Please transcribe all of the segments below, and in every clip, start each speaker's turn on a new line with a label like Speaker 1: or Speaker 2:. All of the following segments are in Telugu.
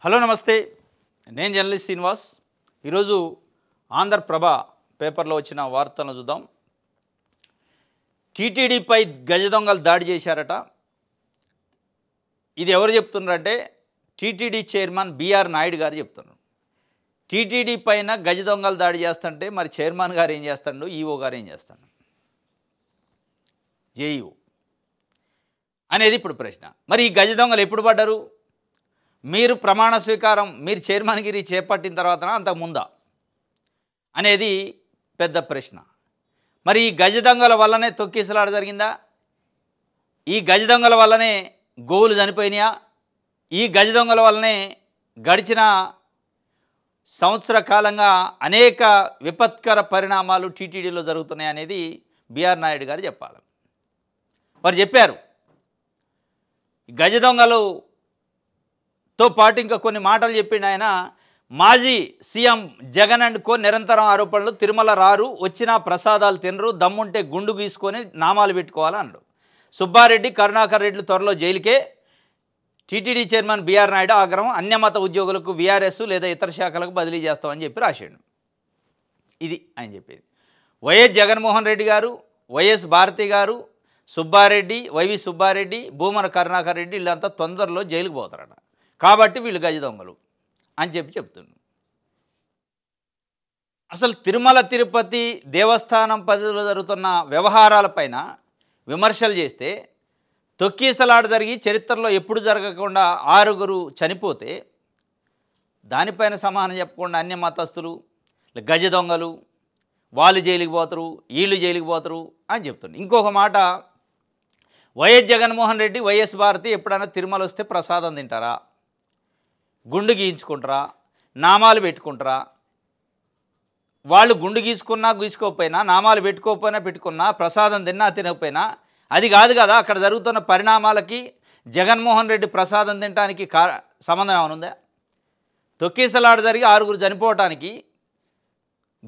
Speaker 1: హలో నమస్తే, నేను జర్నలిస్ట్ శ్రీనివాస్. ఈరోజు ఆంధ్రప్రభ పేపర్లో వచ్చిన వార్తలను చూద్దాం. టీటీడీపై గజ దొంగలు దాడి చేశారట. ఇది ఎవరు చెప్తున్నారంటే టీటీడీ చైర్మన్ బిఆర్ నాయుడు గారు చెప్తున్నారు. టీటీడీ పైన గజ దొంగలు దాడి చేస్తుంటే మరి చైర్మన్ గారు ఏం చేస్తాడు, ఈఓ గారు ఏం చేస్తాడు, జేఈఓ అనేది ఇప్పుడు ప్రశ్న. మరి ఈ గజ దొంగలు ఎప్పుడు పడ్డారు? మీరు ప్రమాణ స్వీకారం, మీరు చైర్మన్గిరి చేపట్టిన తర్వాతనా అంతకుముందా అనేది పెద్ద ప్రశ్న. మరి ఈ గజ దొంగల వల్లనే తొక్కిసలాట జరిగిందా? ఈ గజ దొంగల వల్లనే గోవులు చనిపోయినాయా? ఈ గజ దొంగల వల్లనే గడిచిన సంవత్సర కాలంగా అనేక విపత్కర పరిణామాలు టీటీడీలో జరుగుతున్నాయి అనేది బిఆర్ నాయుడు గారు చెప్పాలి. వారు చెప్పారు. గజ దొంగలుతో పాటు ఇంకా కొన్ని మాటలు చెప్పిండు ఆయన. మాజీ సీఎం జగన్ అండ్ కో నిరంతరం ఆరోపణలు, తిరుమల రారు, వచ్చిన ప్రసాదాలు తినరు, దమ్ముంటే గుండు గీసుకొని నామాలు పెట్టుకోవాలన్నాడు. సుబ్బారెడ్డి, కరుణాకర్ రెడ్డిలు త్వరలో జైలుకే. టీటీడీ చైర్మన్ బిఆర్ నాయుడు ఆగ్రహం, అన్యమత ఉద్యోగులకు వీఆర్ఎస్ లేదా ఇతర శాఖలకు బదిలీ చేస్తామని చెప్పి రాశాడు. ఇది ఆయన చెప్పేది. వైఎస్ జగన్మోహన్ రెడ్డి గారు, వైఎస్ భారతి గారు, సుబ్బారెడ్డి, వైవి సుబ్బారెడ్డి, భూమన కరుణాకర్ రెడ్డి వీళ్ళంతా తొందరలో జైలుకు పోతారట. కాబట్టి వీళ్ళు గజ దొంగలు అని చెప్తున్నారు. అసలు తిరుమల తిరుపతి దేవస్థానం పరిధిలో జరుగుతున్న వ్యవహారాలపైన విమర్శలు చేస్తే, తొక్కీసలాట జరిగి చరిత్రలో ఎప్పుడు జరగకుండా 6 చనిపోతే దానిపైన సమానం చెప్పకుండా అన్య మతస్థులు, గజ దొంగలు, వాళ్ళు జైలుకి పోతారు, వీళ్ళు జైలుకి పోతారు అని చెప్తున్నారు. ఇంకొక మాట, వైఎస్ జగన్మోహన్ రెడ్డి, వైఎస్ భారతి ఎప్పుడైనా తిరుమల వస్తే ప్రసాదం తింటారా, గుండు గీయించుకుంటారా, నామాలు పెట్టుకుంటారా? వాళ్ళు గుండు గీసుకోకపోయినా, నామాలు పెట్టుకున్నా, ప్రసాదం తిన్నా తినకపోయినా అది కాదు కదా అక్కడ జరుగుతున్న పరిణామాలకి జగన్మోహన్ రెడ్డి ప్రసాదం తినడానికి సంబంధం ఏమనుందా? తొక్కీసలాట జరిగి 6 చనిపోవటానికి,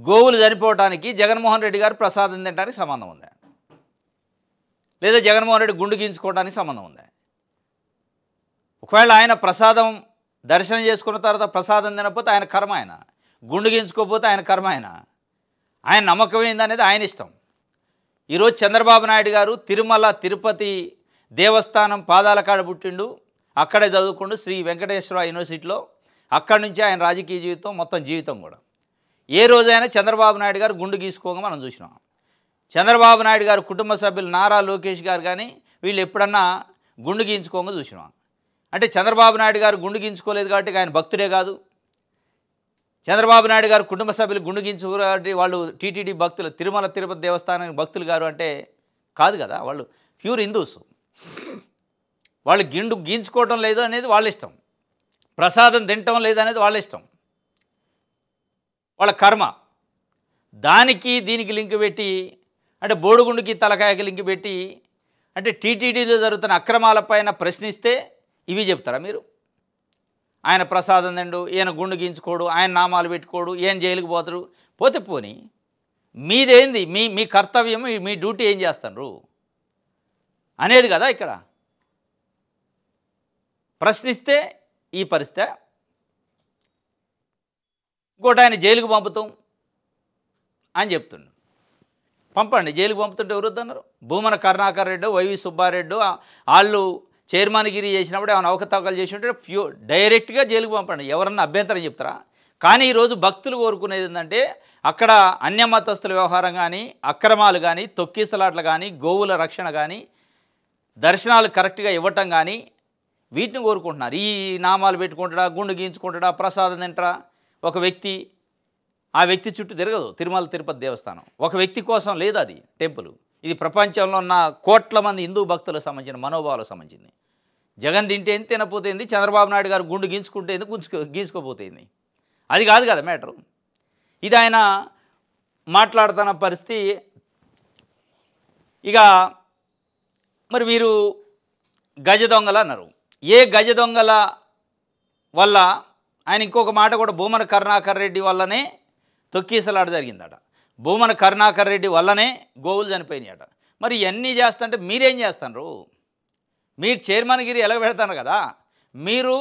Speaker 1: గోవులు చనిపోవటానికి జగన్మోహన్ రెడ్డి గారు ప్రసాదం తినడానికి సంబంధం ఉందా? లేదా జగన్మోహన్ రెడ్డి గుండు గీయించుకోవడానికి సంబంధం ఉందా? ఒకవేళ ఆయన ప్రసాదం దర్శనం చేసుకున్న తర్వాత ప్రసాదం తినకపోతే ఆయన కర్మ, ఆయన గుండు గీయించుకోకపోతే ఆయన కర్మ, ఆయన నమ్మకం ఏందనేది ఆయన ఇష్టం. ఈరోజు చంద్రబాబు నాయుడు గారు తిరుమల తిరుపతి దేవస్థానం పాదాల కాడ పుట్టిండు, అక్కడే చదువుకుండు శ్రీ వెంకటేశ్వర యూనివర్సిటీలో. అక్కడి నుంచి ఆయన రాజకీయ జీవితం, మొత్తం జీవితం కూడా. ఏ రోజైనా చంద్రబాబు నాయుడు గారు గుండు గీసుకోగా మనం చూసినాం. చంద్రబాబు నాయుడు గారు కుటుంబ సభ్యులు నారా లోకేష్ గారు కానీ వీళ్ళు ఎప్పుడన్నా గుండు గీయించుకోగా చూసినాం. అంటే చంద్రబాబు నాయుడు గారు గుండు గీయించుకోలేదు కాబట్టి ఆయన భక్తుడే కాదు. చంద్రబాబు నాయుడు గారు కుటుంబ సభ్యులు గుండు గీయించుకోరు కాబట్టి వాళ్ళు టీటీడీ భక్తులు, తిరుమల తిరుపతి దేవస్థానానికి భక్తులు గారు అంటే కాదు కదా. వాళ్ళు ప్యూర్ హిందూస్. వాళ్ళు గీయించుకోవటం లేదు అనేది వాళ్ళ ఇష్టం, ప్రసాదం తినటం లేదు అనేది వాళ్ళ ఇష్టం, వాళ్ళ కర్మ. దానికి దీనికి లింక్ పెట్టి, అంటే బోడుగుండుకి తలకాయకి లింక్ పెట్టి, అంటే టీటీడీలో జరుగుతున్న అక్రమాలపైన ప్రశ్నిస్తే ఇవి చెప్తారా మీరు? ఆయన ప్రసాదం తిండు, ఈయన గుండు గీయించుకోడు, ఆయన నామాలు పెట్టుకోడు, ఈయన జైలుకి పోతారు. పోతే పోని, మీదేంది, మీ కర్తవ్యం, మీ డ్యూటీ ఏం చేస్తారు అనేది కదా ఇక్కడ. ప్రశ్నిస్తే ఈ పరిస్థితి. ఇంకోటి, ఆయన జైలుకు పంపుతాం అని చెప్తుండు. పంపండి, జైలుకు పంపుతుంటే ఎవరు వద్దన్నారు? భూమన కరుణాకర్ రెడ్డి, వైవి సుబ్బారెడ్డి వాళ్ళు చైర్మన్గిరి చేసినప్పుడు ఏమైనా అవకతవకలు చేసి ఉంటే డైరెక్ట్గా జైలుకు పంపండి, ఎవరన్నా అభ్యంతరం చెప్తారా? కానీ ఈరోజు భక్తులు కోరుకునేది ఏంటంటే అక్కడ అన్యమతస్థుల వ్యవహారం కానీ, అక్రమాలు కానీ, తొక్కీసలాట్లు కానీ, గోవుల రక్షణ కానీ, దర్శనాలు కరెక్ట్గా ఇవ్వటం కానీ వీటిని కోరుకుంటున్నారు. ఈ నామాలు పెట్టుకుంటాడా, గుండు గీయించుకుంటాడా, ప్రసాదం తింటారా? ఒక వ్యక్తి, ఆ వ్యక్తి చుట్టూ తిరగదు తిరుమల తిరుపతి దేవస్థానం. ఒక వ్యక్తి కోసం లేదు అది టెంపుల్. ఇది ప్రపంచంలో ఉన్న కోట్ల మంది హిందూ భక్తులకు సంబంధించిన మనోభావాలకు సంబంధించింది. జగన్ తింటే ఏంది, తినపోతేంది, చంద్రబాబు నాయుడు గారు గుండు గీయించుకుంటే ఏంది, గీసుకోపోతేంది, అది కాదు కదా మ్యాటరు. ఇది ఆయన మాట్లాడుతున్న పరిస్థితి. ఇక మరి మీరు గజ దొంగలు అన్నారు. ఏ గజ దొంగల వల్ల? ఆయన ఇంకొక మాట కూడా, భూమన కరుణాకర్ రెడ్డి వల్లనే తొక్కీసలాట జరిగిందట, భూమన కరుణాకర్ రెడ్డి వల్లనే గోవులు చనిపోయినాయట. మరి ఇవన్నీ చేస్తుంటే మీరేం చేస్తున్నారు? మీరు చైర్మన్గిరి ఎలా పెడతారు కదా, మీరు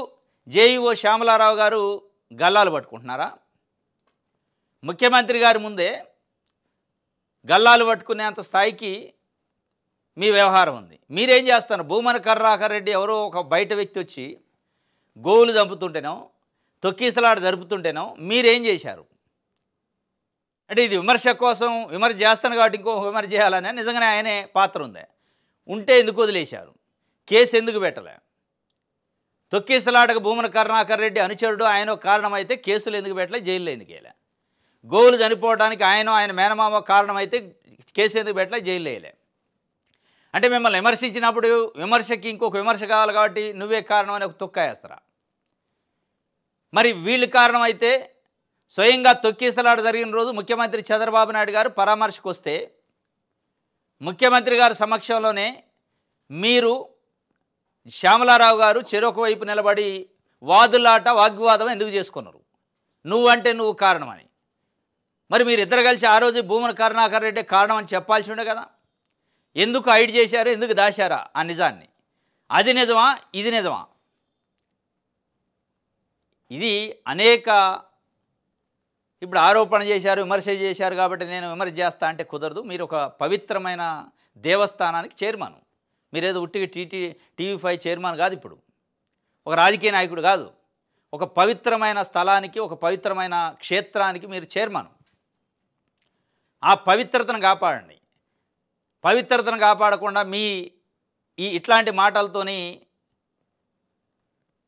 Speaker 1: జేఈఓ శ్యామలారావు గారు గల్లాలు పట్టుకుంటున్నారా? ముఖ్యమంత్రి గారి ముందే గల్లాలు పట్టుకునేంత స్థాయికి మీ వ్యవహారం ఉంది. మీరేం చేస్తారు? భూమన కరుణాకర్ రెడ్డి ఎవరో ఒక బయట వ్యక్తి వచ్చి గోవులు చంపుతుంటేనో తొక్కీసలాట జరుపుతుంటేనో మీరేం చేశారు? అంటే ఇది విమర్శ కోసం విమర్శ చేస్తాను కాబట్టి ఇంకో విమర్శ చేయాలని నిజంగానే ఆయనే పాత్ర ఉందే? ఉంటే ఎందుకు వదిలేశారు? కేసు ఎందుకు పెట్టలే? తొక్కీసలాటకు భూమన కరుణాకర్ రెడ్డి అనుచరుడు ఆయన కారణమైతే కేసులు ఎందుకు పెట్టలే? జైల్లో ఎందుకు వేయలే? గోవులు చనిపోవడానికి ఆయన మేనమామ కారణమైతే కేసు ఎందుకు పెట్టలే? జైల్లో వేయలే? అంటే మిమ్మల్ని విమర్శించినప్పుడు విమర్శకి ఇంకొక విమర్శ కావాలి కాబట్టి నువ్వే కారణం అని ఒక తొక్క వేస్తారా? మరి వీళ్ళు కారణమైతే స్వయంగా తొక్కీసలాట జరిగిన రోజు ముఖ్యమంత్రి చంద్రబాబు నాయుడు గారు పరామర్శకు వస్తే ముఖ్యమంత్రి గారి సమక్షంలోనే మీరు శ్యామలారావు గారు చెరొక వైపు నిలబడి వాదులాట వాగ్వివాదం ఎందుకు చేసుకున్నారు? నువ్వంటే నువ్వు కారణమని. మరి మీరిద్దరు కలిసి ఆ రోజు భూమన కరుణాకర్ రెడ్డి కారణం అని చెప్పాల్సి ఉండే కదా? ఎందుకు హైడ్ చేశారు? ఎందుకు దాచారా ఆ నిజాన్ని? అది నిజమా? ఇది నిజమా? ఇది అనేక ఇప్పుడు ఆరోపణ చేశారు, విమర్శ చేశారు కాబట్టి నేను విమర్శ చేస్తా అంటే కుదరదు. మీరు ఒక పవిత్రమైన దేవస్థానానికి చైర్మన్. మీరేదో ఉట్టిగా టీవీ5 చైర్మన్ కాదు, ఇప్పుడు ఒక రాజకీయ నాయకుడు కాదు. ఒక పవిత్రమైన స్థలానికి, ఒక పవిత్రమైన క్షేత్రానికి మీరు చైర్మన్. ఆ పవిత్రతను కాపాడండి. పవిత్రతను కాపాడకుండా ఇట్లాంటి మాటలతోని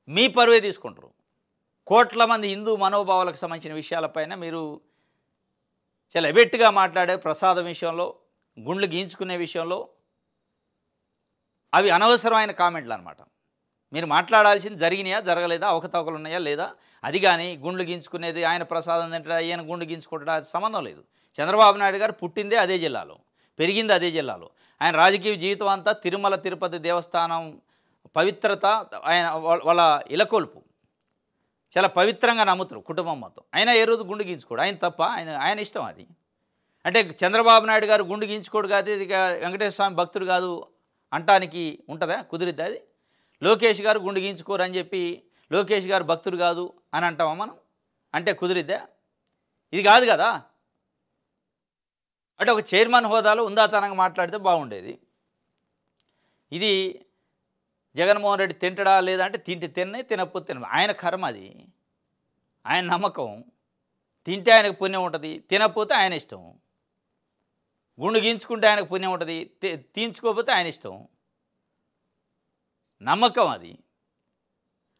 Speaker 1: మీ పరువే తీసుకుంటారు. కోట్ల మంది హిందూ మనోభావాలకు సంబంధించిన విషయాలపైన మీరు చాలా ఎబెట్టుగా మాట్లాడే ప్రసాదం విషయంలో, గుండ్లు గీయించుకునే విషయంలో అవి అనవసరమైన కామెంట్లు అనమాట. మీరు మాట్లాడాల్సింది జరిగినాయా జరగలేదా, అవకతవకలు ఉన్నాయా లేదా, అది కానీ గుండ్లు గీయించుకునేది ఆయన ప్రసాదం తింటాడా ఈయన గుండు గీయించుకుంటాడా సంబంధం లేదు. చంద్రబాబు నాయుడు గారు పుట్టిందే అదే జిల్లాలో, పెరిగింది అదే జిల్లాలో. ఆయన రాజకీయ జీవితం అంతా తిరుమల తిరుపతి దేవస్థానం పవిత్రత, ఆయన వాళ్ళ ఇలకొల్పు చాలా పవిత్రంగా నమ్ముతారు కుటుంబం మొత్తం. అయినా ఏ రోజు గుండు గీయించుకోడు. ఆయన తప్ప, ఆయన ఇష్టం అది. అంటే చంద్రబాబు నాయుడు గారు గుండు గీయించుకోడు కాదు, ఇక వెంకటేశ్వర స్వామి భక్తుడు కాదు అంటానికి ఉంటుందా? కుదిరిద్దా అది? లోకేష్ గారు గుండు గీయించుకోరు అని చెప్పి లోకేష్ గారు భక్తుడు కాదు అని అంటామా మనం? అంటే కుదిరిద్దా? ఇది కాదు కదా. అంటే ఒక చైర్మన్ హోదాలో ఉందాతనంగా మాట్లాడితే బాగుండేది. ఇది జగన్మోహన్ రెడ్డి తింటడా లేదా అంటే తినే, తినకపోతే తిన, ఆయన కర్మ అది, ఆయన నమ్మకం. తింటే ఆయనకు పుణ్యం ఉంటుంది, తినకపోతే ఆయన ఇష్టం. గుండు గీయించుకుంటే ఆయనకు పుణ్యం ఉంటుంది, తీయించుకోకపోతే ఆయన ఇష్టం. నమ్మకం అది.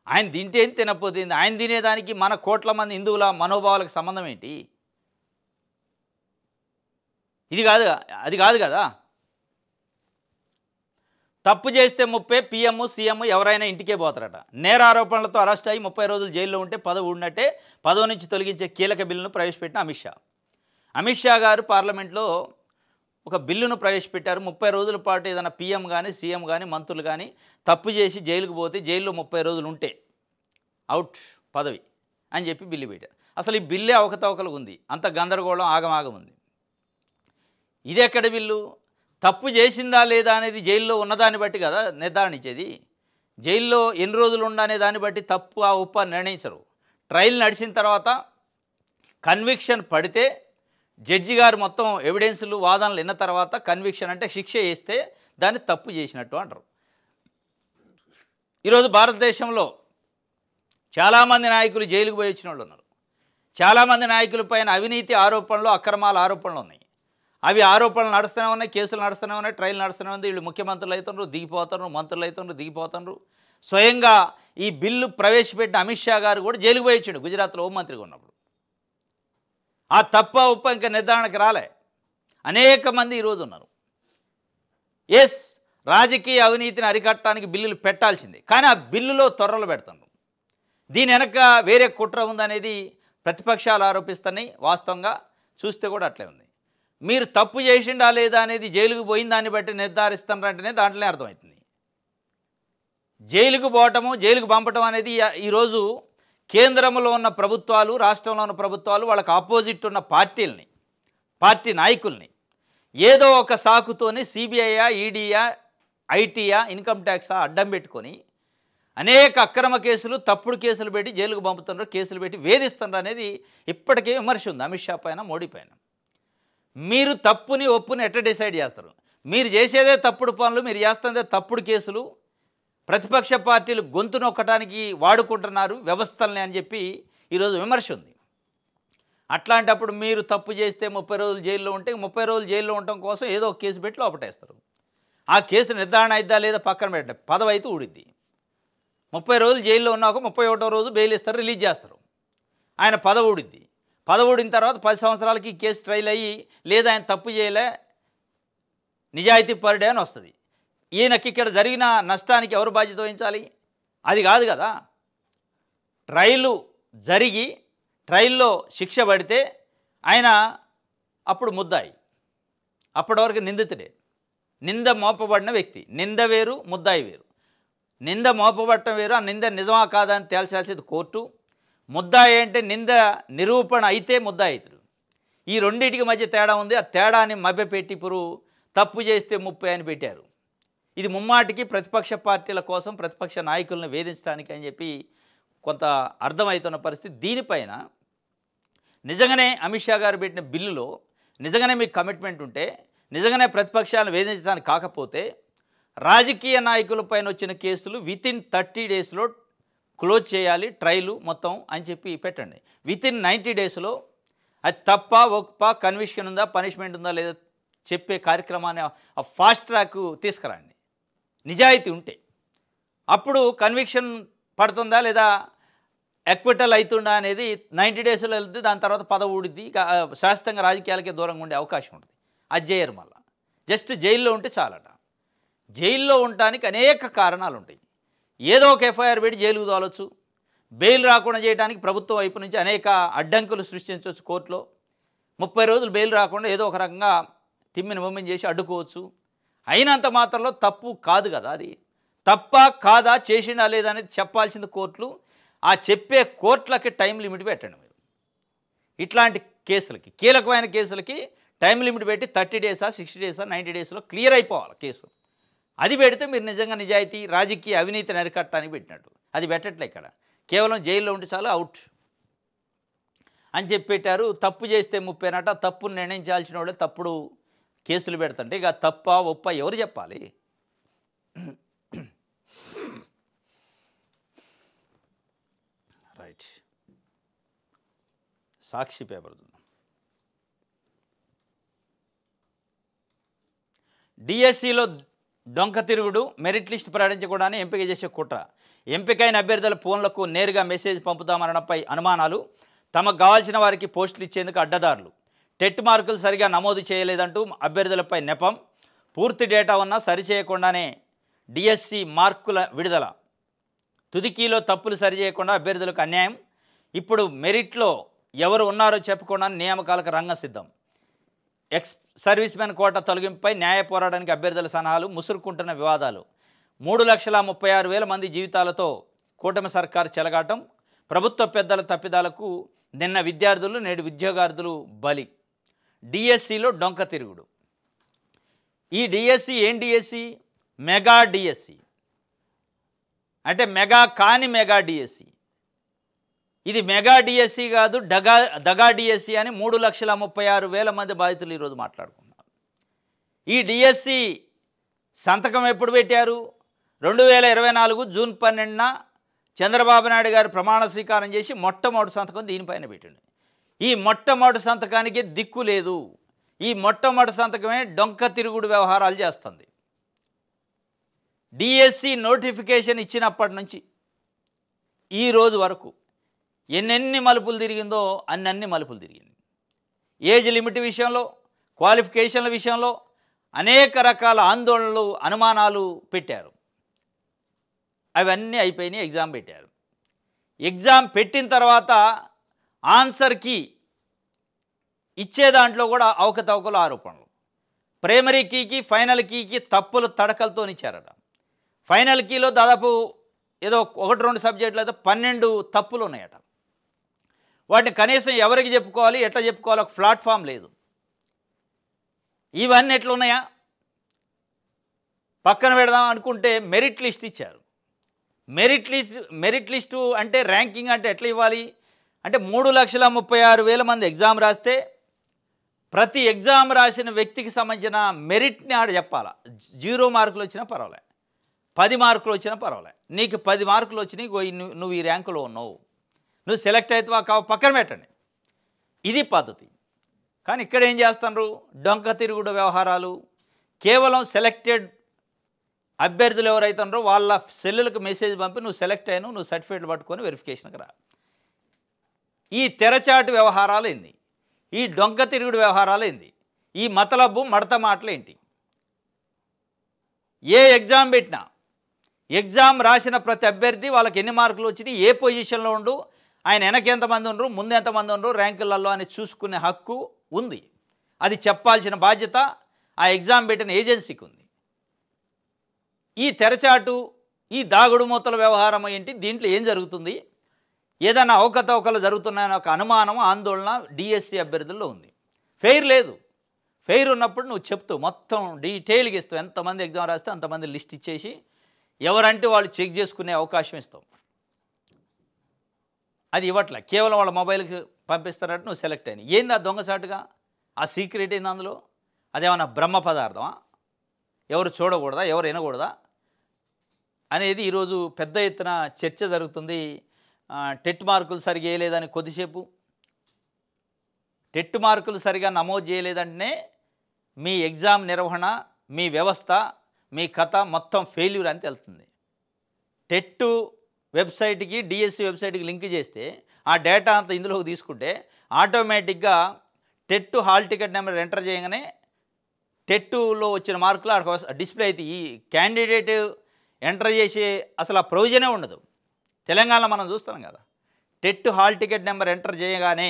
Speaker 1: ఆయన తింటే తినకపోతే ఆయన తినేదానికి మన కోట్ల మంది హిందువుల మనోభావాలకు సంబంధం ఏంటి? ఇది కాదు, అది కాదు కదా. తప్పు చేస్తే 30 పీఎం సీఎం ఎవరైనా ఇంటికే పోతారట. నేర ఆరోపణలతో అరెస్ట్ అయ్యి 30 రోజులు జైల్లో ఉంటే పదవి ఉన్నట్టే. పదవి నుంచి తొలగించే కీలక బిల్లును ప్రవేశపెట్టిన అమిత్ షా గారు పార్లమెంట్లో ఒక బిల్లును ప్రవేశపెట్టారు. 30 రోజుల పాటు ఏదైనా పీఎం కానీ సీఎం కానీ మంత్రులు కానీ తప్పు చేసి జైలుకు పోతే జైల్లో 30 రోజులు ఉంటే అవుట్ పదవి అని చెప్పి బిల్లు పెట్టారు. అసలు ఈ బిల్లే అవకతవకలు ఉంది, అంత గందరగోళం ఆగమాగం ఉంది. ఇది ఎక్కడ బిల్లు? తప్పు చేసిందా లేదా అనేది జైల్లో ఉన్నదాన్ని బట్టి కదా నిర్ధారణ ఇచ్చేది. జైల్లో ఎన్ని రోజులు ఉండనే దాన్ని బట్టి తప్పు ఆ ఉప్పు నిర్ణయించరు. ట్రయల్ నడిచిన తర్వాత కన్విక్షన్ పడితే జడ్జి గారు మొత్తం ఎవిడెన్స్లు వాదనలు విన్న తర్వాత కన్విక్షన్ అంటే శిక్ష వేస్తే దాన్ని తప్పు చేసినట్టు అంటారు. ఈరోజు భారతదేశంలో చాలామంది నాయకులు జైలుకు పోయి వచ్చిన వాళ్ళు ఉన్నారు. చాలామంది నాయకులపైన అవినీతి ఆరోపణలు, అక్రమాల ఆరోపణలు ఉన్నాయి. అవి ఆరోపణలు నడుస్తూనే ఉన్నాయి, కేసులు నడుస్తూనే ఉన్నాయి, ట్రయల్ నడుస్తూనే ఉంది. వీళ్ళు ముఖ్యమంత్రులు అవుతున్నారు, దిగిపోతున్నారు, మంత్రులు అవుతున్నారు, దిగిపోతున్నారు. స్వయంగా ఈ బిల్లు ప్రవేశపెట్టిన అమిత్ షా గారు కూడా జైలుకు పోయి వచ్చిండు గుజరాత్లో హోంమంత్రిగా ఉన్నప్పుడు. ఆ తప్ప ఉప్ప ఇంకా నిర్ధారణకు రాలే. అనేక మంది ఈరోజు ఉన్నారు. ఎస్, రాజకీయ అవినీతిని అరికట్టడానికి బిల్లులు పెట్టాల్సిందే, కానీ ఆ బిల్లులో తొర్రలు పెడుతున్నారు. దీని వెనక వేరే కుట్ర ఉందనేది ప్రతిపక్షాలు ఆరోపిస్తున్నాయి. వాస్తవంగా చూస్తే కూడా అట్లే ఉంది. మీరు తప్పు చేసిండా లేదా అనేది జైలుకు పోయిన దాన్ని బట్టి నిర్ధారిస్తున్నారంటేనే దాంట్లోనే అర్థమవుతుంది. జైలుకు పోవటము, జైలుకు పంపటం అనేది ఈరోజు కేంద్రంలో ఉన్న ప్రభుత్వాలు, రాష్ట్రంలో ఉన్న ప్రభుత్వాలు వాళ్ళకి ఆపోజిట్ ఉన్న పార్టీ నాయకుల్ని ఏదో ఒక సాకుతోని సిబిఐయా, ఈడీయా, ఐటీయా, ఇన్కమ్ ట్యాక్సా అడ్డం పెట్టుకొని అనేక అక్రమ కేసులు, తప్పుడు కేసులు పెట్టి జైలుకు పంపుతున్నారు, కేసులు పెట్టి వేధిస్తున్నారు అనేది ఇప్పటికే విమర్శ ఉంది అమిత్ షా పైన, మోడీ పైన. మీరు తప్పుని ఒప్పుని ఎట్లా డిసైడ్ చేస్తారు? మీరు చేసేదే తప్పుడు పనులు, మీరు చేస్తుందే తప్పుడు కేసులు, ప్రతిపక్ష పార్టీలు గొంతు నొక్కడానికి వాడుకుంటున్నారు వ్యవస్థల్ని అని చెప్పి ఈరోజు విమర్శ ఉంది. అట్లాంటప్పుడు మీరు తప్పు చేస్తే 30 రోజులు జైల్లో ఉంటే 30 రోజులు జైల్లో ఉండటం కోసం ఏదో ఒక కేసు పెట్టి లోపటేస్తారు. ఆ కేసు నిర్ధారణ అయిద్దా లేదా పక్కన పెట్టండి, పదవి అయితే ఊడిద్ది. 30 రోజులు జైల్లో ఉన్నాక 31వ రోజు బెయిల్ ఇస్తారు, రిలీజ్ చేస్తారు. ఆయన పదవి ఊడిద్ది. పదవి ఊడిన తర్వాత 10 సంవత్సరాలకి కేసు ట్రయల్ అయ్యి లేదా ఆయన తప్పు చేయలే, నిజాయితీ పరుడే అని వస్తుంది. ఈయనకి ఇక్కడ జరిగిన నష్టానికి ఎవరు బాధ్యత వహించాలి? అది కాదు కదా. ట్రయలు జరిగి ట్రయల్లో శిక్ష పడితే ఆయన అప్పుడు ముద్దాయి, అప్పటి వరకు నిందితుడే. నింద మోపబడిన వ్యక్తి. నింద వేరు, ముద్దాయి వేరు. నింద మోపబడటం వేరు, ఆ నింద నిజమా కాదా అని తేల్చాల్సేది కోర్టు. ముద్దాయి అంటే నింద నిరూపణ అయితే ముద్దాయి అవుతాడు. ఈ రెండింటికి మధ్య తేడా ఉంది. ఆ తేడాని మభ్యపెట్టి ఇప్పుడు తప్పు చేస్తే 30 అని పెట్టారు. ఇది ముమ్మాటికి ప్రతిపక్ష పార్టీల కోసం, ప్రతిపక్ష నాయకులను వేధించడానికి అని చెప్పి కొంత అర్థమవుతున్న పరిస్థితి. దీనిపైన నిజంగానే అమిత్ షా గారు పెట్టిన బిల్లులో నిజంగానే మీకు కమిట్మెంట్ ఉంటే, నిజంగానే ప్రతిపక్షాలను వేధించడానికి కాకపోతే, రాజకీయ నాయకులపైన వచ్చిన కేసులు వితిన్ 30 డేస్లో క్లోజ్ చేయాలి ట్రయలు మొత్తం అని చెప్పి పెట్టండి. వితిన్ 90 డేస్లో అది తప్ప ఒప్ప, కన్విక్షన్ ఉందా, పనిష్మెంట్ ఉందా లేదా చెప్పే కార్యక్రమాన్ని ఆ ఫాస్ట్ ట్రాక్ తీసుకురండి. నిజాయితీ ఉంటే అప్పుడు కన్విక్షన్ పడుతుందా లేదా ఎక్విటల్ అవుతుందా అనేది 90 డేస్లో వెళ్తే దాని తర్వాత పదవి ఊడిద్ది. శాశ్వతంగా రాజకీయాలకే దూరంగా ఉండే అవకాశం ఉంటుంది. అది చేయరు. మళ్ళీ జస్ట్ జైల్లో ఉంటే చాలట. జైల్లో ఉండటానికి అనేక కారణాలు ఉంటాయి. ఏదో ఒక ఎఫ్ఐఆర్ పెట్టి జైలుకు తోలొచ్చు. బెయిల్ రాకుండా చేయడానికి ప్రభుత్వం వైపు నుంచి అనేక అడ్డంకులు సృష్టించవచ్చు. కోర్టులో 30 రోజులు బెయిల్ రాకుండా ఏదో ఒక రకంగా తిమ్మిని బొమ్మిని చేసి అడ్డుకోవచ్చు. అయినంత మాత్రంలో తప్పు కాదు కదా. అది తప్ప కాదా, చేసినా లేదా అనేది చెప్పాల్సింది కోర్టులు. ఆ చెప్పే కోర్టులకి టైం లిమిట్ పెట్టండి మీరు. ఇట్లాంటి కేసులకి, కీలకమైన కేసులకి టైం లిమిట్ పెట్టి 30 డేసా, 60 డేసా, 90 డేస్లో క్లియర్ అయిపోవాలి కేసు. అది పెడితే మీరు నిజంగా నిజాయితీ, రాజకీయ అవినీతిని అరికట్టడానికి పెట్టినట్టు. అది పెట్టట్లే. ఇక్కడ కేవలం జైల్లో ఉంటే చాలు, అవుట్ అని చెప్పి పెట్టారు. తప్పు చేస్తే 30 నట. తప్పును నిర్ణయించాల్సిన వాళ్ళే తప్పుడు కేసులు పెడుతుంటే ఇక తప్ప ఒప్ప ఎవరు చెప్పాలి? రైట్. సాక్షి పేపర్ డిఎస్సిలో డొంక తిరుగుడు, మెరిట్ లిస్ట్ ప్రకటించకూడదని ఎంపిక చేసే కుట్ర. ఎంపికైన అభ్యర్థుల ఫోన్లకు నేరుగా మెసేజ్ పంపుతామనడంపై అనుమానాలు. తమకు కావాల్సిన వారికి పోస్టులు ఇచ్చేందుకు అడ్డదారులు. టెట్ మార్కులు సరిగా నమోదు చేయలేదంటూ అభ్యర్థులపై నెపం. పూర్తి డేటా ఉన్నా సరిచేయకుండానే డిఎస్సి మార్కుల విడుదల. తుదికీలో తప్పులు సరిచేయకుండా అభ్యర్థులకు అన్యాయం. ఇప్పుడు మెరిట్లో ఎవరు ఉన్నారో చెప్పకుండా నియామకాలకు రంగం సిద్ధం. ఎక్స్ సర్వీస్ మెన్ కోట తొలగింపుపై న్యాయ పోరాటానికి అభ్యర్థుల సలహాలు. ముసురుకుంటున్న వివాదాలు. 3,36,000 మంది జీవితాలతో కూటమి సర్కారు చెలగాటం. ప్రభుత్వ పెద్దల తప్పిదాలకు నిన్న విద్యార్థులు, నేడు ఉద్యోగార్థులు బలి. డిఎస్సిలో డొంక తిరుగుడు. ఈ డిఎస్సి ఏం డిఎస్సి? Mega DSC. అంటే మెగా కాని మెగా డిఎస్సి. ఇది మెగా డిఎస్సి కాదు, దగా డిఎస్సి అని 3,36,000 మంది బాధితులు ఈరోజు మాట్లాడుకున్నారు. ఈ డిఎస్సి సంతకం ఎప్పుడు పెట్టారు? 2024 జూన్ 12న చంద్రబాబు నాయుడు గారు ప్రమాణ స్వీకారం చేసి మొట్టమొదటి సంతకం దీనిపైన పెట్టండి. ఈ మొట్టమొదటి సంతకానికి దిక్కు లేదు. ఈ మొట్టమొదటి సంతకమే డొంక తిరుగుడు వ్యవహారాలు చేస్తుంది. డిఎస్సి నోటిఫికేషన్ ఇచ్చినప్పటి నుంచి ఈ రోజు వరకు ఎన్నెన్ని మలుపులు తిరిగిందో అన్ని మలుపులు తిరిగింది. ఏజ్ లిమిట్ విషయంలో, క్వాలిఫికేషన్ల విషయంలో అనేక రకాల ఆందోళనలు, అనుమానాలు పెట్టారు. అవన్నీ అయిపోయినాయి. ఎగ్జామ్ పెట్టారు. ఎగ్జామ్ పెట్టిన తర్వాత ఆన్సర్ కీ ఇచ్చే దాంట్లో కూడా అవకతవకలు, ఆరోపణలు. ప్రైమరీ కీకి, ఫైనల్ కీకి తప్పులు తడకలతో ఇచ్చారట. ఫైనల్ కీలో దాదాపు ఏదో 1-2 సబ్జెక్టులు అయితే 12 తప్పులు ఉన్నాయట. వాటిని కనీసం ఎవరికి చెప్పుకోవాలి, ఎట్లా చెప్పుకోవాలి, ఒక ప్లాట్ఫామ్ లేదు. ఇవన్నీ ఎట్లున్నాయా పక్కన పెడదాం అనుకుంటే మెరిట్ లిస్ట్ ఇచ్చారు. మెరిట్ లిస్టు అంటే ర్యాంకింగ్ అంటే ఎట్లా ఇవ్వాలి అంటే 3,36,000 మంది ఎగ్జామ్ రాస్తే ప్రతి ఎగ్జామ్ రాసిన వ్యక్తికి సంబంధించిన మెరిట్ని ఆడ చెప్పాలా. 0 మార్కులు వచ్చినా పర్వాలే, 10 మార్కులు వచ్చినా పర్వాలే. నీకు 10 మార్కులు వచ్చినాయి, నువ్వు ఈ ర్యాంకులో ఉన్నావు, నువ్వు సెలెక్ట్ అవుతావా కావు పక్కన పెట్టండి. ఇది పద్ధతి. కానీ ఇక్కడ ఏం చేస్తున్నారు, డొంక తిరుగుడు వ్యవహారాలు. కేవలం సెలెక్టెడ్ అభ్యర్థులు ఎవరైతే ఉన్నారో వాళ్ళ సెల్లులకు మెసేజ్ పంపి నువ్వు సెలెక్ట్ అయినావు, నువ్వు సర్టిఫికేట్లు పట్టుకొని వెరిఫికేషన్కి రా. ఈ తెరచాటు వ్యవహారాలు ఏంది, ఈ డొంక తిరుగుడు వ్యవహారాలు ఏంది, ఈ మతలబ్బు మడత మాటలు ఏంటి? ఏ ఎగ్జామ్ పెట్టినా ఎగ్జామ్ రాసిన ప్రతి అభ్యర్థి వాళ్ళకి ఎన్ని మార్కులు వచ్చినాయి, ఏ పొజిషన్లో ఉండు, ఆయన వెనక ఎంతమంది ఉండరు, ముందు ఎంతమంది ఉండరు ర్యాంకులలో అని చూసుకునే హక్కు ఉంది. అది చెప్పాల్సిన బాధ్యత ఆ ఎగ్జామ్ పెట్టిన ఏజెన్సీకి ఉంది. ఈ తెరచాటు, ఈ దాగుడు మూతల వ్యవహారం ఏంటి, దీంట్లో ఏం జరుగుతుంది, ఏదైనా అవకతవకలు జరుగుతున్నాయని ఒక అనుమానం, ఆందోళన డిఎస్సి అభ్యర్థుల్లో ఉంది. ఫెయిర్ లేదు. ఫెయిర్ ఉన్నప్పుడు నువ్వు చెప్తావు, మొత్తం డీటెయిల్గా ఇస్తావు, ఎంతమంది ఎగ్జామ్ రాస్తే అంతమంది లిస్ట్ ఇచ్చేసి ఎవరంటే వాళ్ళు చెక్ చేసుకునే అవకాశం ఇస్తావు. అది ఇవ్వట్లే, కేవలం వాళ్ళ మొబైల్కి పంపిస్తారంటే నువ్వు సెలెక్ట్ అయినా. ఏంది ఆ దొంగసాటుగా, ఆ సీక్రెట్ ఏంది అందులో? అదేమన్నా బ్రహ్మ పదార్థమా? ఎవరు చూడకూడదా, ఎవరు వినకూడదా అనేది ఈరోజు పెద్ద ఎత్తున చర్చ జరుగుతుంది. టెట్ మార్కులు సరిగా వేయలేదని కొద్దిసేపు, టెట్ మార్కులు సరిగా నమోదు చేయలేదంటేనే మీ ఎగ్జామ్ నిర్వహణ, మీ వ్యవస్థ, మీ కథ మొత్తం ఫెయిల్యూర్ అని తెలుస్తుంది. టెట్ వెబ్సైట్కి డిఎస్సి వెబ్సైట్కి లింక్ చేస్తే ఆ డేటా అంతా ఇందులోకి తీసుకుంటే ఆటోమేటిక్గా TET hall ticket number enter చేయగానే టెట్టులో వచ్చిన మార్కులు అక్కడ డిస్ప్లే అయితే ఈ క్యాండిడేట్ ఎంటర్ చేసే అసలు ఆ ప్రొవిజనే ఉండదు. తెలంగాణలో మనం చూస్తున్నాం కదా, TET hall ticket number enter చేయగానే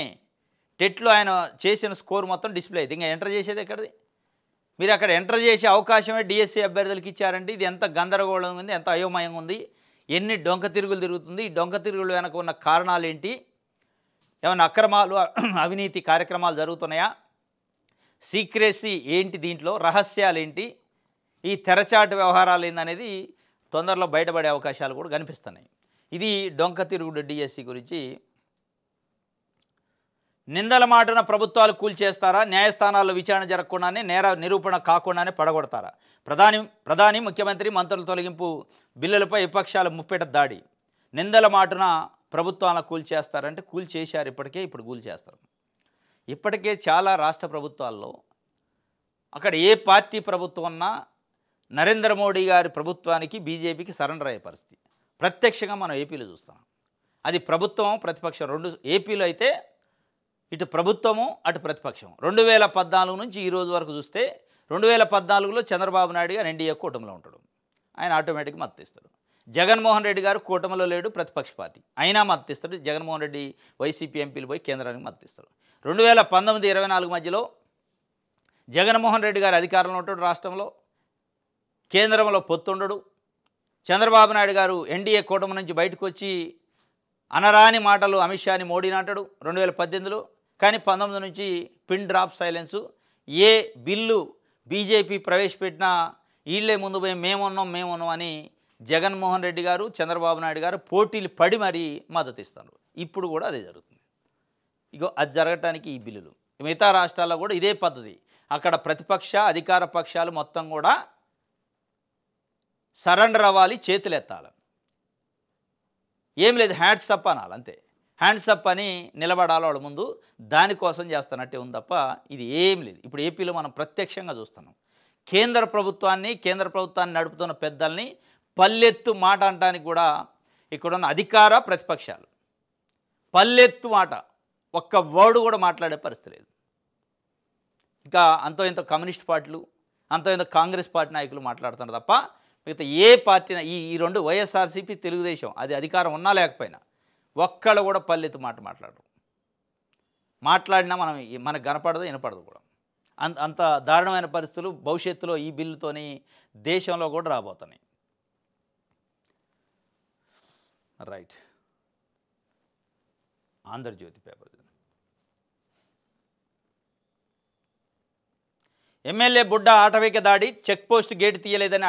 Speaker 1: టెట్లో ఆయన చేసిన స్కోర్ మొత్తం డిస్ప్లే అయితే ఇంకా ఎంటర్ చేసేది ఎక్కడిది? మీరు అక్కడ ఎంటర్ చేసే అవకాశమే డిఎస్సి అభ్యర్థులకు ఇచ్చారంటే ఇది ఎంత గందరగోళంగా ఉంది, ఎంత అయోమయంగా ఉంది, ఎన్ని డొంక తిరుగులు తిరుగుతుంది. ఈ డొంక తిరుగులు వెనక ఉన్న కారణాలు ఏంటి, ఏమైనా అక్రమాలు, అవినీతి కార్యక్రమాలు జరుగుతున్నాయా, సీక్రెసీ ఏంటి, దీంట్లో రహస్యాలు ఏంటి, ఈ తెరచాటు వ్యవహారాలు ఏందనేది తొందరలో బయటపడే అవకాశాలు కూడా కనిపిస్తున్నాయి. ఇది డొంక తిరుగుడు డిఎస్సి గురించి. నిందల మాటన ప్రభుత్వాలు కూల్చేస్తారా, న్యాయస్థానాల్లో విచారణ జరగకుండానే, నేర నిరూపణ కాకుండానే పడగొడతారా? ప్రధాని ముఖ్యమంత్రి మంత్రుల తొలగింపు బిల్లులపై విపక్షాల ముప్పెట దాడి. నిందల మాటన ప్రభుత్వాలను కూల్చేస్తారంటే కూల్చేశారు, ఇప్పుడు కూల్చేస్తారు. ఇప్పటికే చాలా రాష్ట్ర ప్రభుత్వాల్లో అక్కడ ఏ పార్టీ ప్రభుత్వం ఉన్నా నరేంద్ర మోడీ గారి ప్రభుత్వానికి, బీజేపీకి సరెండర్ అయ్యే పరిస్థితి ప్రత్యక్షంగా మనం ఏపీలో చూస్తాం. అది ప్రభుత్వం ప్రతిపక్షం రెండు. ఏపీలో అయితే ఇటు ప్రభుత్వము అటు ప్రతిపక్షం. 2014 నుంచి ఈ రోజు వరకు చూస్తే 2014లో చంద్రబాబు నాయుడు గారు ఎన్డీఏ కూటమిలో ఉంటాడు, ఆయన ఆటోమేటిక్గా మద్దతు ఇస్తాడు. జగన్మోహన్ రెడ్డి గారు కూటమిలో లేడు, ప్రతిపక్ష పార్టీ, అయినా మద్దతు ఇస్తాడు. జగన్మోహన్ రెడ్డి వైసీపీ ఎంపీలు పోయి కేంద్రానికి మద్దతు ఇస్తాడు. 2019-24 మధ్యలో జగన్మోహన్ రెడ్డి గారు అధికారంలో ఉంటాడు, రాష్ట్రంలో కేంద్రంలో పొత్తుండడు. చంద్రబాబు నాయుడు గారు ఎన్డీఏ కూటమి నుంచి బయటకు వచ్చి అనరాని మాటలు అమిత్ షాని, మోడీని అంటాడు 2018లో. కానీ 19 నుంచి పిన్ డ్రాప్ సైలెన్సు. ఏ బిల్లు బీజేపీ ప్రవేశపెట్టినా వీళ్ళే ముందు పోయి మేమున్నాం అని జగన్మోహన్ రెడ్డి గారు, చంద్రబాబు నాయుడు గారు పోటీలు పడి మరీ మద్దతు ఇస్తారు. ఇప్పుడు కూడా అదే జరుగుతుంది. ఇగో అది జరగటానికి ఈ బిల్లులు. మిగతా రాష్ట్రాల్లో కూడా ఇదే పద్ధతి. అక్కడ ప్రతిపక్ష అధికార పక్షాలు మొత్తం కూడా సరెండర్ అవ్వాలి, చేతులు ఎత్తాలి, ఏం లేదు హ్యాండ్స్ అప్ అనాలి, అంతే. హ్యాండ్స్ అప్ అని నిలబడాలి వాళ్ళ ముందు. దానికోసం చేస్తున్నట్టే ఉంది తప్ప ఇది ఏం లేదు. ఇప్పుడు ఏపీలో మనం ప్రత్యక్షంగా చూస్తున్నాం. కేంద్ర ప్రభుత్వాన్ని నడుపుతున్న పెద్దల్ని పల్లెత్తు మాట అనడానికి కూడా ఇక్కడున్న అధికార ప్రతిపక్షాలు పల్లెత్తు మాట ఒక్క వర్డ్ కూడా మాట్లాడే పరిస్థితి లేదు. ఇంకా అంతో ఇంత కమ్యూనిస్ట్ పార్టీలు, అంతో ఇంత కాంగ్రెస్ పార్టీ నాయకులు మాట్లాడుతున్నారు తప్ప మిగతా ఏ పార్టీ, ఈ రెండు వైఎస్ఆర్సీపీ, తెలుగుదేశం, అది అధికారం ఉన్నా లేకపోయినా ఒక్కళ్ళు కూడా పల్లెత్తు మాట మాట్లాడరు. మాట్లాడినా మనకు కనపడదు, వినపడదు కూడా. అంత దారుణమైన పరిస్థితులు భవిష్యత్తులో ఈ బిల్లుతోని దేశంలో కూడా రాబోతున్నాయి. Right. Andhra Jyothi paper MLA Budda ఆటవిక దాడి, చెక్పోస్ట్ గేటు తీయలేదని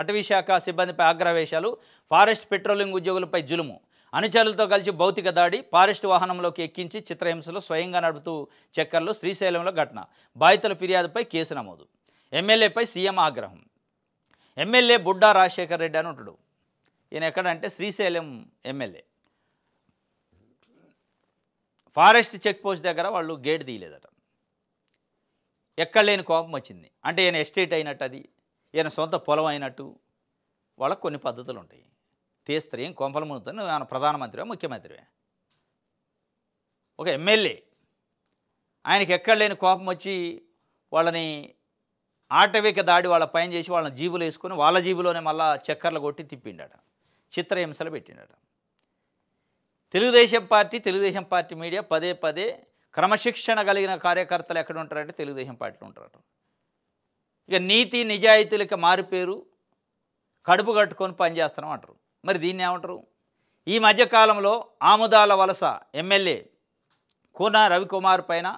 Speaker 1: అటవీ శాఖ సిబ్బందిపై ఆగ్రహవేశాలు, ఫారెస్ట్ పెట్రోలింగ్ ఉద్యోగులపై జులుము, అనుచరులతో కలిసి భౌతిక దాడి, ఫారెస్ట్ వాహనంలోకి ఎక్కించి చిత్రహింసలు, స్వయంగా నడుపుతూ చక్కర్లు. శ్రీశైలంలో ఘటన, బాధితుల ఫిర్యాదుపై కేసు నమోదు. ఎమ్మెల్యేపై సీఎం ఆగ్రహం. ఎమ్మెల్యే బుడ్డా రాజశేఖర్ రెడ్డి అని ఉంటాడు. ఈయన ఎక్కడంటే Srisailam MLA. Forest check post దగ్గర వాళ్ళు గేట్ తీయలేదట. ఎక్కడ లేని కోపం వచ్చింది. అంటే ఈయన ఎస్టేట్ అయినట్టు, అది ఈయన సొంత పొలం అయినట్టు వాళ్ళకు కొన్ని పద్ధతులు ఉంటాయి. తీస్తారు, ఏం కొంపల మునుగుతాను. నువ్వు ఆయన ప్రధానమంత్రివా ముఖ్యమంత్రివే? ఒక ఎమ్మెల్యే, ఆయనకి ఎక్కడ లేని కోపం వచ్చి వాళ్ళని ఆటవిక దాడి వాళ్ళ పైన చేసి వాళ్ళని జీబులు వేసుకొని వాళ్ళ జీబులోనే మళ్ళా చక్కర్లు కొట్టి తిప్పిండట, చిత్రహింసలు పెట్టిండట. తెలుగుదేశం పార్టీ మీడియా పదే పదే క్రమశిక్షణ కలిగిన కార్యకర్తలు ఎక్కడ ఉంటారంటే తెలుగుదేశం పార్టీలో ఉంటారట. ఇక నీతి నిజాయితీలకి మారిపేరు, కడుపు కట్టుకొని పనిచేస్తున్నాం అంటారు. మరి దీన్ని ఏమంటారు? ఈ మధ్యకాలంలో ఆముదాల వలస ఎమ్మెల్యే కూన రవికుమార్ పైన,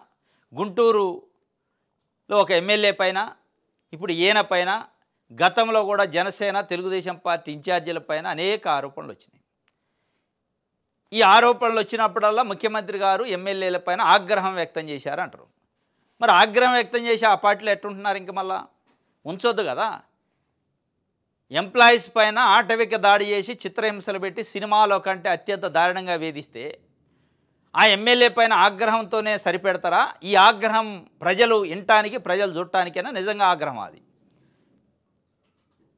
Speaker 1: గుంటూరులో ఒక ఎమ్మెల్యే పైన, ఇప్పుడు ఈయన పైన, గతంలో కూడా జనసేన తెలుగుదేశం పార్టీ ఇన్ఛార్జీల పైన అనేక ఆరోపణలు వచ్చినాయి. ఈ ఆరోపణలు వచ్చినప్పుడల్లా ముఖ్యమంత్రి గారు ఎమ్మెల్యేల పైన ఆగ్రహం వ్యక్తం చేశారు అంటారు. మరి ఆగ్రహం వ్యక్తం చేసి ఆ పార్టీలో ఎట్టుంటున్నారు? ఇంక మళ్ళా ఉంచొద్దు కదా. ఎంప్లాయీస్ పైన ఆటవిక దాడి చేసి చిత్రహింసలు పెట్టి సినిమాలో కంటే అత్యంత దారుణంగా వేధిస్తే ఆ ఎమ్మెల్యే పైన ఆగ్రహంతోనే సరిపెడతారా? ఈ ఆగ్రహం ప్రజలు వినటానికి, ప్రజలు చూడటానికైనా నిజంగా ఆగ్రహం అది.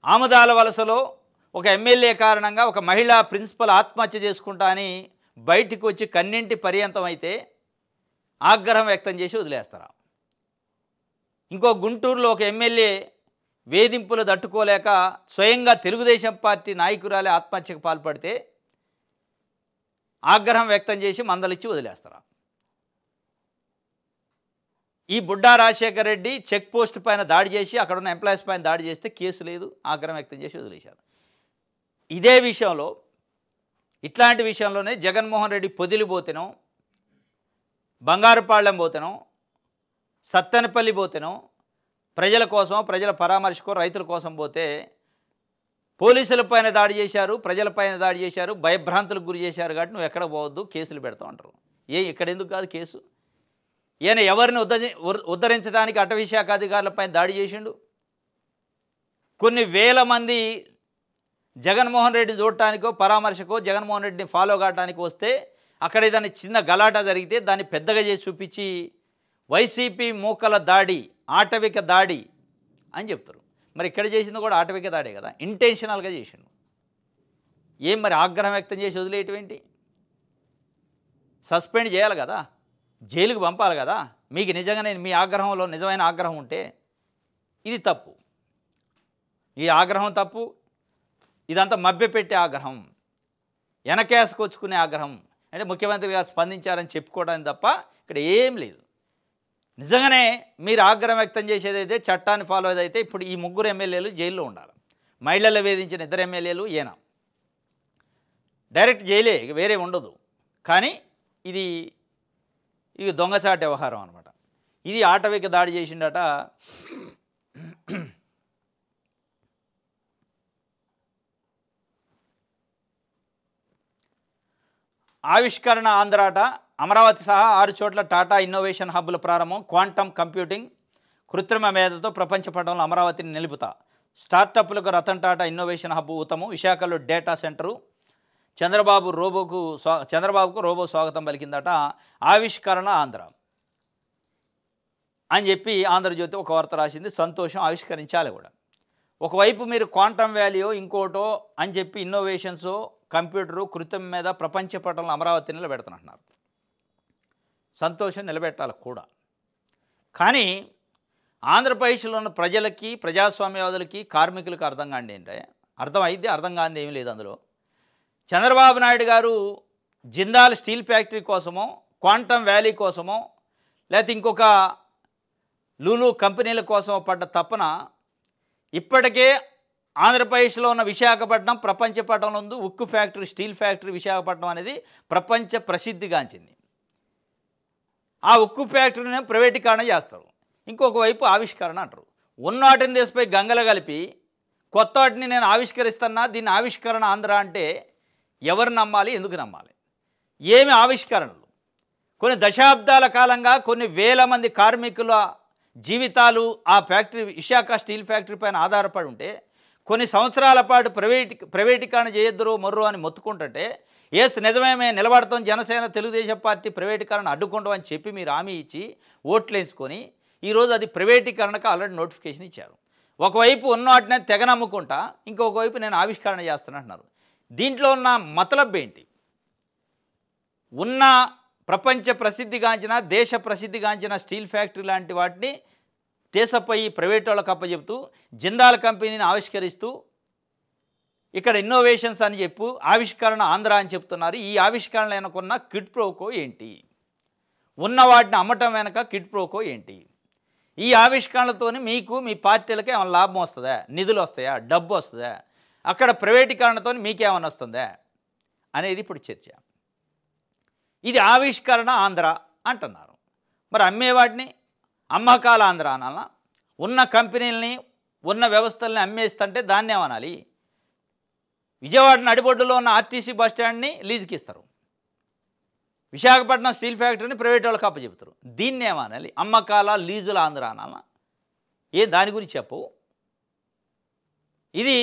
Speaker 1: ఆముదాల వలసలో ఒక ఎమ్మెల్యే కారణంగా ఒక మహిళా ప్రిన్సిపల్ ఆత్మహత్య చేసుకుంటా అని బయటికి వచ్చి కన్నింటి పర్యంతం అయితే ఆగ్రహం వ్యక్తం చేసి వదిలేస్తారా? ఇంకో గుంటూరులో ఒక ఎమ్మెల్యే వేధింపులు తట్టుకోలేక స్వయంగా తెలుగుదేశం పార్టీ నాయకురాలే ఆత్మహత్యకు పాల్పడితే ఆగ్రహం వ్యక్తం చేసి మందలిచ్చి వదిలేస్తారా? ఈ బుడ్డా రాజశేఖర్ రెడ్డి చెక్ పోస్ట్ పైన దాడి చేసి అక్కడ ఉన్న ఎంప్లాయీస్ పైన దాడి చేస్తే కేసు లేదు, ఆగ్రహం వ్యక్తం చేసి వదిలేశారు. ఇదే విషయంలో, ఇట్లాంటి విషయంలోనే జగన్మోహన్ రెడ్డి పొదిలిపోతేనో, బంగారుపాళ్లెం పోతేనో, సత్తెనపల్లి పోతేనో, ప్రజల కోసం, ప్రజల పరామర్శకో, రైతుల కోసం పోతే పోలీసులపైన దాడి చేశారు, ప్రజలపైన దాడి చేశారు, భయభ్రాంతులకు గురి చేశారు కాబట్టి నువ్వు ఎక్కడ పోవద్దు, కేసులు పెడతావు అంటారు. ఇక్కడ ఎందుకు కాదు కేసు? ఈయన ఎవరిని ఉద్ధరించడానికి అటవీ శాఖ అధికారులపైన దాడి చేసిండు. కొన్ని వేల మంది జగన్మోహన్ రెడ్డిని చూడటానికో, పరామర్శకో, జగన్మోహన్ రెడ్డిని ఫాలో కావడానికి వస్తే అక్కడ ఏదైనా చిన్న గలాట జరిగితే దాన్ని పెద్దగా చేసి చూపించి వైసీపీ మూకల దాడి, ఆటవిక దాడి అని చెప్తారు. మరి ఇక్కడ చేసింది కూడా ఆటవిక దాడే కదా, ఇంటెన్షనల్గా చేసిండు. ఏం మరి ఆగ్రహం వ్యక్తం చేసి వదిలేటువంటి? సస్పెండ్ చేయాలి కదా, జైలుకు పంపాలి కదా. మీకు నిజంగానే మీ ఆగ్రహంలో నిజమైన ఆగ్రహం ఉంటే ఇది తప్పు, ఈ ఆగ్రహం తప్పు. ఇదంతా మభ్యపెట్టే ఆగ్రహం, వెనకేసుకొచ్చుకునే ఆగ్రహం. అంటే ముఖ్యమంత్రి గారు స్పందించారని చెప్పుకోవడానికి తప్ప ఇక్కడ ఏం లేదు. నిజంగానే మీరు ఆగ్రహం వ్యక్తం చేసేదైతే, చట్టాన్ని ఫాలో అయ్యేదైతే ఇప్పుడు ఈ ముగ్గురు ఎమ్మెల్యేలు జైల్లో ఉండాలి. మహిళలు వేధించిన ఇద్దరు ఎమ్మెల్యేలు ఈయన డైరెక్ట్ జైలే, వేరే ఉండదు. కానీ ఇది దొంగచాటు వ్యవహారం అనమాట. ఇది ఆటవిక దాడి చేసిండట. ఆవిష్కరణ ఆంధ్రాట, అమరావతి సహా 6 చోట్ల టాటా ఇన్నోవేషన్ హబ్బుల ప్రారంభం. క్వాంటమ్ కంప్యూటింగ్, కృత్రిమ మేధతో ప్రపంచ పటంలో అమరావతిని నిలుపుతా. స్టార్టప్లకు రతన్ టాటా ఇన్నోవేషన్ హబ్ ఊతము. విశాఖలో డేటా సెంటరు. చంద్రబాబుకు రోబో స్వాగతం పలికిందట. ఆవిష్కరణ ఆంధ్ర అని చెప్పి ఆంధ్రజ్యోతి ఒక వార్త రాసింది. సంతోషం, ఆవిష్కరించాలి కూడా. ఒకవైపు మీరు క్వాంటమ్ వ్యాలీయో ఇంకోటో అని చెప్పి ఇన్నోవేషన్సో, కంప్యూటరు, కృత్రిమ మీద ప్రపంచ పటంలో అమరావతిని నిలబెడుతున్నారు. సంతోషం, నిలబెట్టాలి కూడా. కానీ ఆంధ్రప్రదేశ్లో ఉన్న ప్రజలకి, ప్రజాస్వామ్యవాదులకి, కార్మికులకు అర్థం కాండి ఏంటంటే, అర్థం కాంది ఏమీ లేదు అందులో. చంద్రబాబు నాయుడు గారు జిందాల్ స్టీల్ ఫ్యాక్టరీ కోసమో, క్వాంటమ్ వ్యాలీ కోసమో, లేకపోతే ఇంకొక లూలు కంపెనీల కోసం పడ్డ తపన ఇప్పటికే ఆంధ్రప్రదేశ్లో ఉన్న విశాఖపట్నం ప్రపంచ పటంలో ఉంది. ఉక్కు ఫ్యాక్టరీ, స్టీల్ ఫ్యాక్టరీ విశాఖపట్నం అనేది ప్రపంచ ప్రసిద్ధిగాంచింది. ఆ ఉక్కు ఫ్యాక్టరీని ప్రైవేటీకరణ చేస్తారు. ఇంకొక వైపు ఆవిష్కరణ అంటారు. ఉన్న వాటిని తీసిపోయి గంగలో కలిపి కొత్త వాటిని నేను ఆవిష్కరిస్తున్నా, దీన్ని ఆవిష్కరణ ఆంధ్ర అంటే ఎవరు నమ్మాలి? ఎందుకు నమ్మాలి? ఏమి ఆవిష్కరణలు? కొన్ని దశాబ్దాల కాలంగా కొన్ని వేల మంది కార్మికుల జీవితాలు ఆ ఫ్యాక్టరీ, విశాఖ స్టీల్ ఫ్యాక్టరీ పైన ఆధారపడి ఉంటే, కొన్ని సంవత్సరాల పాటు ప్రైవేటీకరణ చేయొద్దురో మొర్రో అని మొత్తుకుంటుంటే, ఎస్ నిజమేమే నిలబడతాం, జనసేన తెలుగుదేశం పార్టీ ప్రైవేటీకరణ అడ్డుకుంటాం అని చెప్పి మీరు హామీ ఇచ్చి ఓట్లు వేయించుకొని ఈరోజు అది ప్రైవేటీకరణకు ఆల్రెడీ నోటిఫికేషన్ ఇచ్చారు. ఒకవైపు ఉన్న వాటిని తెగ నమ్ముకుంటా, ఇంకొక వైపు నేను ఆవిష్కరణ చేస్తానంటున్నారు. దీంట్లో ఉన్న మతలబ్ ఏంటి? ఉన్న ప్రపంచ ప్రసిద్ధిగాంచిన, దేశ ప్రసిద్ధిగాంచిన స్టీల్ ఫ్యాక్టరీ లాంటి వాటిని దేశపై ప్రైవేట్ వాళ్ళకి అప్పచెప్తూ జిందాల్ కంపెనీని ఆవిష్కరిస్తూ ఇక్కడ ఇన్నోవేషన్స్ అని చెప్పు ఆవిష్కరణ ఆంధ్ర అని చెప్తున్నారు. ఈ ఆవిష్కరణ వెనుకున్న క్విడ్ ప్రోకో ఏంటి? ఉన్న వాటిని అమ్మటం వెనక క్విడ్ ప్రోకో ఏంటి? ఈ ఆవిష్కరణలతో మీకు మీ పార్టీలకి ఏమైనా లాభం వస్తుందా? నిధులు వస్తాయా? డబ్బు వస్తుందా? అక్కడ ప్రైవేటీకరణతో మీకేమైనా వస్తుందా అనేది ఇప్పుడు చర్చ. ఇది ఆవిష్కరణ ఆంధ్ర అంటున్నారు. మరి అమ్మేవాటిని అమ్మకాల ఆంధ్ర అనాలా? ఉన్న కంపెనీలని, ఉన్న వ్యవస్థల్ని అమ్మేస్తుంటే దాన్ని ఏమనాలి? విజయవాడ నడిబొడ్డులో ఉన్న ఆర్టీసీ బస్టాండ్ని లీజుకి ఇస్తారు, విశాఖపట్నం స్టీల్ ఫ్యాక్టరీని ప్రైవేట్ వాళ్ళకి అప్పచెప్తారు. దీన్ని ఏమనాలి? అమ్మకాల లీజుల ఆంధ్ర అనాలా? దాని గురించి చెప్పవు. ఇది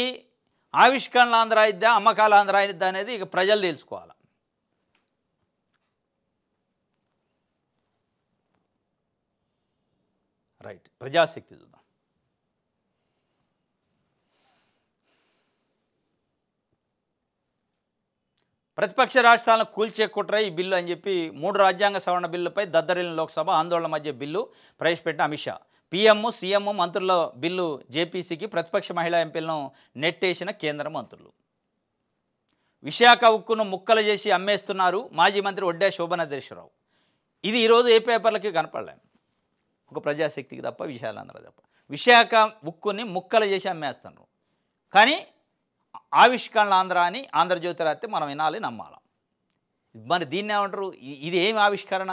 Speaker 1: ఆవిష్కరణ ఆంధ్ర ఇద్దా, అమ్మకాల ఆంధ్ర ఇద్దా అనేది ఇక ప్రజలు తెలుసుకోవాలి. రైట్, ప్రజాశక్తి చూద్దాం. ప్రతిపక్ష రాష్ట్రాలను కూల్చే కుట్ర ఈ బిల్లు అని చెప్పి 3 రాజ్యాంగ సవరణ బిల్లుపై దద్దరిల్లిన లోక్సభ ఆందోళన మధ్య బిల్లు ప్రవేశపెట్టిన అమిత్ షా. పీఎం, సీఎం మంత్రుల బిల్లు జేపీసీకి ప్రతిపక్ష మహిళా ఎంపీలను నెట్టేసిన కేంద్ర మంత్రులు. విశాఖ ఉక్కును ముక్కలు చేసి అమ్మేస్తున్నారు మాజీ మంత్రి ఒడ్డే శోభనాద్రేశ్వరరావు. ఇది ఈరోజు ఏ పేపర్లకి కనపడలేదు, ఒక ప్రజాశక్తికి తప్ప, విశాలాంధ్ర తప్ప. విశాఖ ఉక్కుని ముక్కలు చేసి అమ్మేస్తున్నారు. కానీ ఆవిష్కరణ ఆంధ్ర అని ఆంధ్రజ్యోతి రాస్తే మనం వినాలి, నమ్మాలి. మరి దీన్ని ఏమంటారు? ఇది ఏమి ఆవిష్కరణ?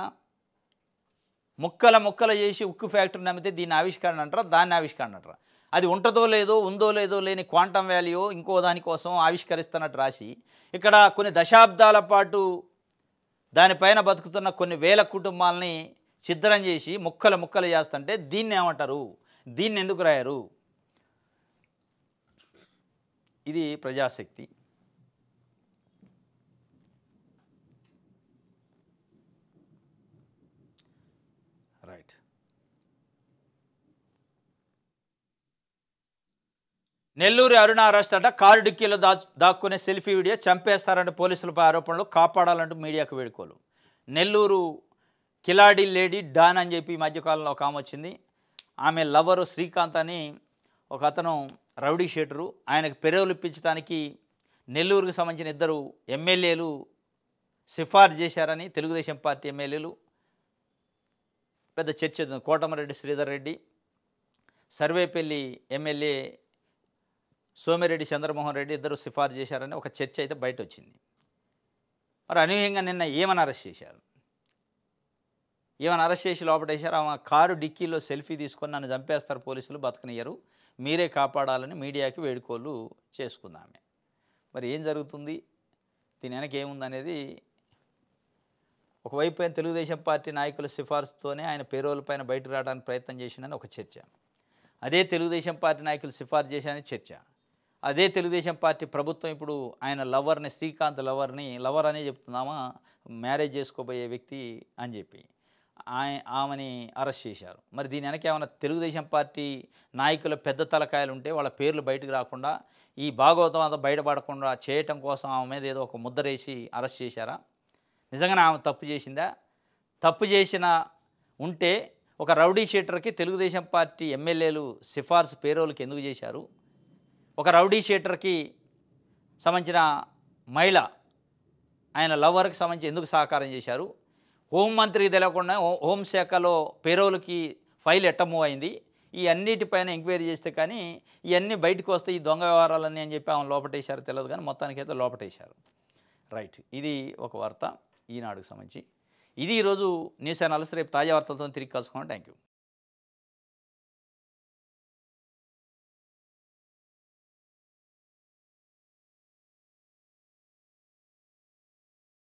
Speaker 1: ముక్కలు చేసి ఉక్కు ఫ్యాక్టరీని నమ్మితే దీన్ని ఆవిష్కరణ అంటారా? దాన్ని ఆవిష్కరణ అంటారా? అది ఉంటుందో లేదో, ఉందో లేదో లేని క్వాంటమ్ వాల్యూ ఇంకో దానికోసం ఆవిష్కరిస్తున్నట్టు రాసి, ఇక్కడ కొన్ని దశాబ్దాల పాటు దానిపైన బతుకుతున్న కొన్ని వేల కుటుంబాలని ఛిద్రం చేసి ముక్కలు చేస్తుంటే దీన్ని ఏమంటారు? దీన్ని ఎందుకు రాయరు? ఇది ప్రజాశక్తి. రైట్. నెల్లూరు అరుణ అరెస్ట్ అట. కారు డిక్కీలో దాక్కునే సెల్ఫీ వీడియో, చంపేస్తారంటే పోలీసులపై ఆరోపణలు, కాపాడాలంటూ మీడియాకు వేడుకోలు. నెల్లూరు కిలాడి లేడీ డాన్ అని చెప్పి ఈ మధ్యకాలంలో ఒక ఆమె వచ్చింది. ఆమె లవరు శ్రీకాంత్ అని ఒక అతను రౌడీ షీటరు, ఆయనకు పెరోలు ఇప్పించడానికి నెల్లూరుకు సంబంధించిన 2 ఎమ్మెల్యేలు సిఫార్సు చేశారని తెలుగుదేశం పార్టీ ఎమ్మెల్యేలు పెద్ద చర్చ. కోటమరెడ్డి శ్రీధర్ రెడ్డి, సర్వేపల్లి ఎమ్మెల్యే సోమిరెడ్డి చంద్రమోహన్ రెడ్డి 2 సిఫార్సు చేశారని ఒక చర్చ అయితే బయట వచ్చింది. మరి అనూహ్యంగా నిన్న ఏమని అరెస్ట్ చేశారు? ఏమని అరెస్ట్ చేసి లోపటేశారు? ఆమె కారు డిక్కీలో సెల్ఫీ తీసుకొని నన్ను చంపేస్తారు పోలీసులు, బతకనియ్యరు, మీరే కాపాడాలని మీడియాకి వేడుకోలు చేసుకుందామే. మరి ఏం జరుగుతుంది, దీని వెనక ఏముందనేది ఒకవైపు ఆయన తెలుగుదేశం పార్టీ నాయకుల సిఫార్సుతోనే ఆయన పేరోల పైన బయటకు రావడానికి ప్రయత్నం చేసిందని ఒక చర్చ. అదే తెలుగుదేశం పార్టీ నాయకులు సిఫార్సు చేశారని చర్చ. అదే తెలుగుదేశం పార్టీ ప్రభుత్వం ఇప్పుడు ఆయన లవర్ని, శ్రీకాంత్ లవర్ని, లవర్ అనే చెప్తున్నామా, మ్యారేజ్ చేసుకోబోయే వ్యక్తి అని చెప్పి ఆమెని అరెస్ట్ చేశారు. మరి దీని వెనక ఏమైనా తెలుగుదేశం పార్టీ నాయకుల పెద్ద తలకాయలు ఉంటే వాళ్ళ పేర్లు బయటకు రాకుండా, ఈ భాగవతం అంతా బయటపడకుండా చేయటం కోసం ఆమె మీద ఏదో ఒక ముద్రేసి అరెస్ట్ చేశారా? నిజంగానే ఆమె తప్పు చేసిందా? తప్పు చేసిన ఉంటే ఒక రౌడీ షీటర్కి తెలుగుదేశం పార్టీ ఎమ్మెల్యేలు సిఫార్సు పేరోలకి ఎందుకు చేశారు? ఒక రౌడీ షీటర్కి సంబంధించిన మహిళ ఆయన లవర్కి సంబంధించి ఎందుకు సహకారం చేశారు? హోంమంత్రికి తెలియకుండా హోంశాఖలో పేరోలకి ఫైల్ ఎట్ట మూవ్ అయింది? ఈ అన్నిటిపైన ఎంక్వైరీ చేస్తే కానీ ఇవన్నీ బయటకు వస్తాయి, ఈ దొంగ వ్యవహారాలన్నీ అని చెప్పి ఆమె లోపటేశారు తెలియదు, కానీ మొత్తానికైతే లోపటేశారు. రైట్, ఇది ఒక వార్త ఈనాడుకు సంబంధించి. ఇది ఈరోజు న్యూస్ అనాలిసిస్. రేపు తాజా వార్తలతో తిరిగి కలుసుకున్నాం. Thank you.